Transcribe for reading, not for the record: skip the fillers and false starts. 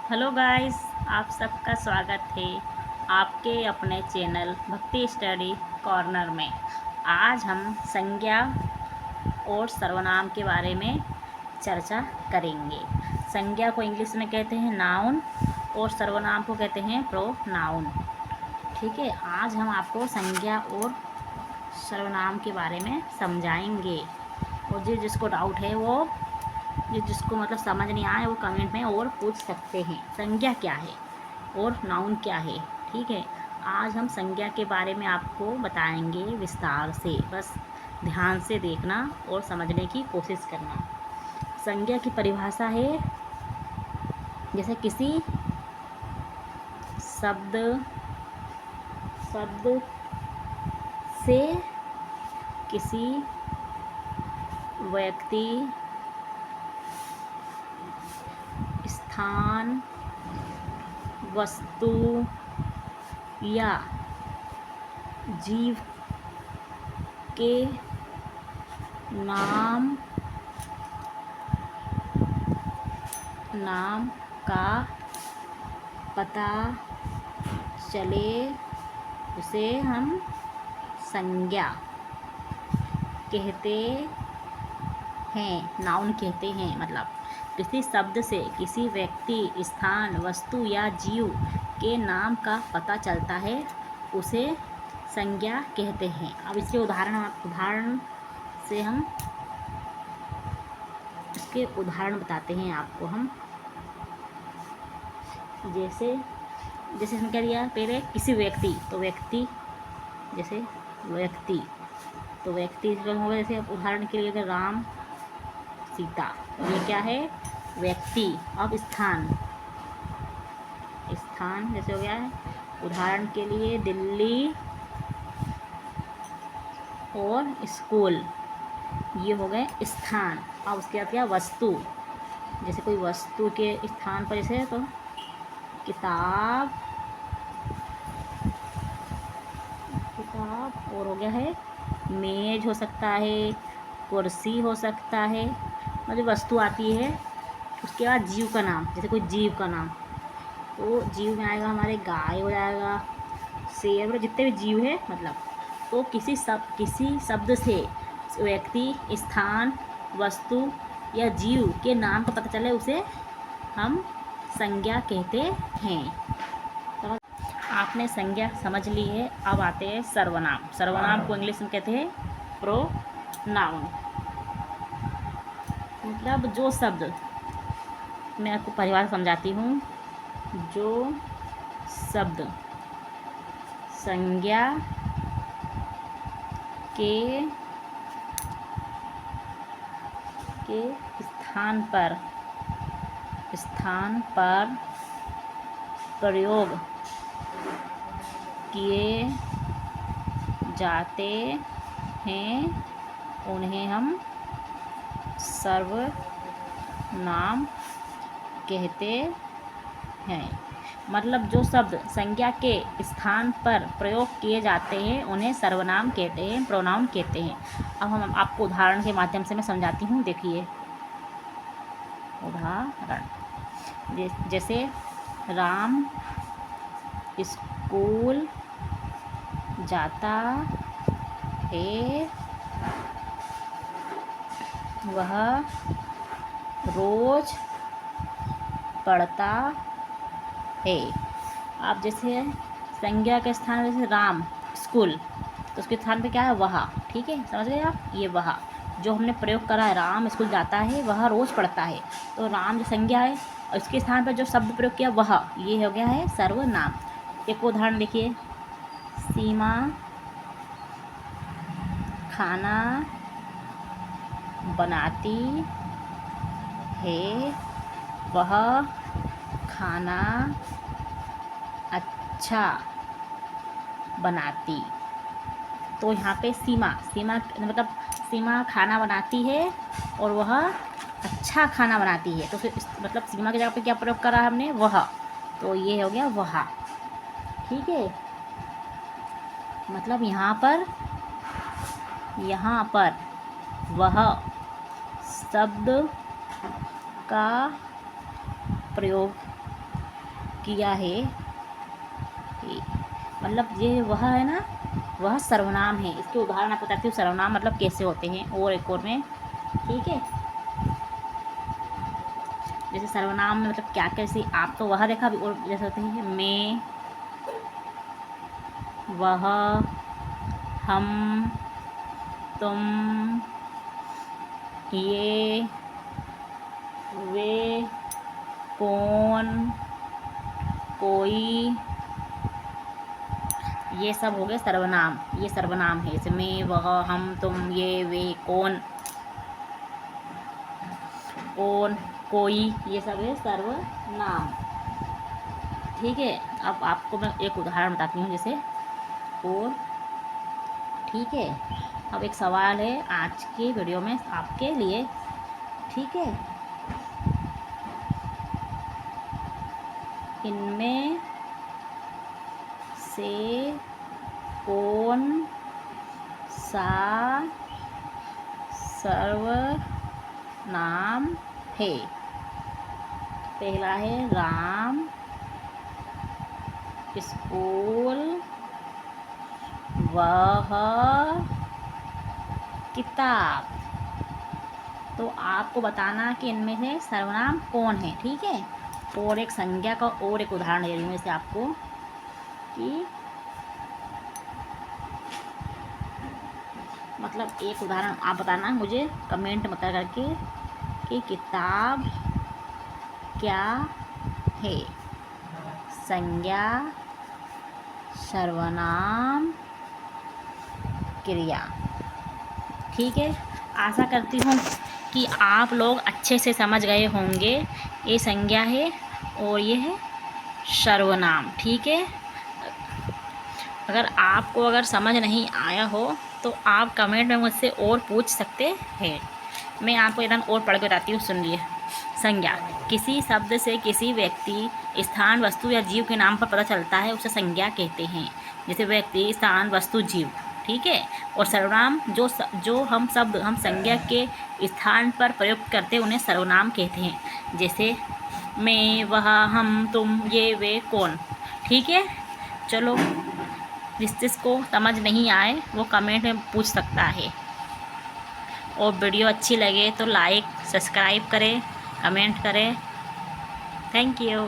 Hello guys, आप सबका स्वागत है आपके अपने चैनल भक्ति स्टडी कॉर्नर में। आज हम संज्ञा और सर्वनाम के बारे में चर्चा करेंगे। संज्ञा को इंग्लिश में कहते हैं नाउन और सर्वनाम को कहते हैं प्रोनाउन। ठीक है, आज हम आपको संज्ञा और सर्वनाम के बारे में समझाएंगे। और जिसको डाउट है वो जिसको मतलब समझ नहीं आए वो कमेंट में और पूछ सकते हैं। संज्ञा क्या है और नाउन क्या है। ठीक है, आज हम संज्ञा के बारे में आपको बताएंगे विस्तार से। बस ध्यान से देखना और समझने की कोशिश करना। संज्ञा की परिभाषा है जैसे किसी शब्द से किसी व्यक्ति, स्थान, वस्तु या जीव के नाम का पता चले उसे हम संज्ञा कहते हैं, नाउन कहते हैं। मतलब किसी शब्द से किसी व्यक्ति, स्थान, वस्तु या जीव के नाम का पता चलता है उसे संज्ञा कहते हैं। अब इसके उदाहरण बताते हैं आपको हम। जैसे इसमें क्या दिया, पहले किसी व्यक्ति, तो व्यक्ति जैसे व्यक्ति, तो व्यक्ति होगा। जैसे उदाहरण के लिए राम, सीता, तो ये क्या है, व्यक्ति। अब स्थान जैसे हो गया है, उदाहरण के लिए दिल्ली और स्कूल, ये हो गए स्थान। अब उसके बाद क्या, वस्तु। जैसे कोई वस्तु के स्थान पर जैसे तो किताब और हो गया है मेज, हो सकता है कुर्सी, हो सकता है। मतलब वस्तु आती है। उसके बाद जीव का नाम, जैसे कोई जीव का नाम, तो जीव में आएगा हमारे गाय हो जाएगा, शेर, मतलब जितने भी जीव है। मतलब तो किसी शब्द से व्यक्ति, स्थान, वस्तु या जीव के नाम का पता चले उसे हम संज्ञा कहते हैं। आपने संज्ञा समझ ली है। अब आते हैं सर्वनाम। सर्वनाम को इंग्लिश में कहते हैं प्रोनाउन। मतलब जो शब्द, मैं आपको परिभाषा समझाती हूँ। जो शब्द संज्ञा के स्थान पर प्रयोग किए जाते हैं उन्हें हम सर्वनाम कहते हैं। मतलब जो शब्द संज्ञा के स्थान पर प्रयोग किए जाते हैं उन्हें सर्वनाम कहते हैं, प्रोनाउन कहते हैं। अब हम आपको उदाहरण के माध्यम से मैं समझाती हूँ। देखिए उदाहरण, जैसे राम स्कूल जाता है, वह रोज पढ़ता है। आप जैसे संज्ञा के स्थान में जैसे राम स्कूल, तो उसके स्थान पे क्या है, वह। ठीक है, समझ गए आप। ये वह जो हमने प्रयोग करा है, राम स्कूल जाता है, वह रोज़ पढ़ता है। तो राम जो संज्ञा है और इसके स्थान पर जो शब्द प्रयोग किया वह, ये हो गया है सर्वनाम। एक उदाहरण देखिए, सीमा खाना बनाती है, वह खाना अच्छा बनाती। तो यहाँ पे सीमा मतलब सीमा खाना बनाती है और वह अच्छा खाना बनाती है। तो फिर मतलब सीमा की जगह पे क्या प्रयोग करा हमने, वह। तो ये हो गया वह। ठीक है, मतलब यहाँ पर वह शब्द का प्रयोग किया है, मतलब ये वह है ना, वह सर्वनाम है। इसके उदाहरण आप बताती हूँ सर्वनाम मतलब कैसे होते हैं और एक और में, ठीक है। जैसे सर्वनाम में मतलब क्या कैसे, आप तो वह देखा भी, और जैसे होते हैं मैं, वह, हम, तुम, ये, वे, कौन, कोई, ये सब हो गए सर्वनाम। ये सर्वनाम है, जैसे मैं, वह, हम, तुम, ये, वे, कौन, कौन, कोई, ये सब है सर्वनाम, ठीक है। अब आपको मैं एक उदाहरण बताती हूँ जैसे, और ठीक है। अब एक सवाल है आज की वीडियो में आपके लिए, ठीक है। इनमें से कौन सा सर्वनाम है? पहला है राम, स्कूल, वह, किताब। तो आपको बताना कि इनमें से सर्वनाम कौन है, ठीक है। और एक संज्ञा का और एक उदाहरण दे रही हूँ जैसे आपको कि मतलब एक उदाहरण आप बताना मुझे कमेंट में करके कि किताब क्या है? संज्ञा, सर्वनाम, क्रिया, ठीक है। आशा करती हूँ कि आप लोग अच्छे से समझ गए होंगे। ये संज्ञा है और ये है सर्वनाम, ठीक है। अगर समझ नहीं आया हो तो आप कमेंट में मुझसे और पूछ सकते हैं। मैं आपको एकदम और पढ़ के बताती हूँ, सुन लिए। संज्ञा, किसी शब्द से किसी व्यक्ति, स्थान, वस्तु या जीव के नाम पर पता चलता है उसे संज्ञा कहते हैं। जैसे व्यक्ति, स्थान, वस्तु, जीव, ठीक है। और सर्वनाम, जो हम संज्ञा के स्थान पर प्रयोग करते हैं उन्हें सर्वनाम कहते हैं। जैसे मैं, वह, हम, तुम, ये, वे, कौन, ठीक है। चलो, जिसको समझ नहीं आए वो कमेंट में पूछ सकता है। और वीडियो अच्छी लगे तो लाइक, सब्सक्राइब करें, कमेंट करें। Thank you.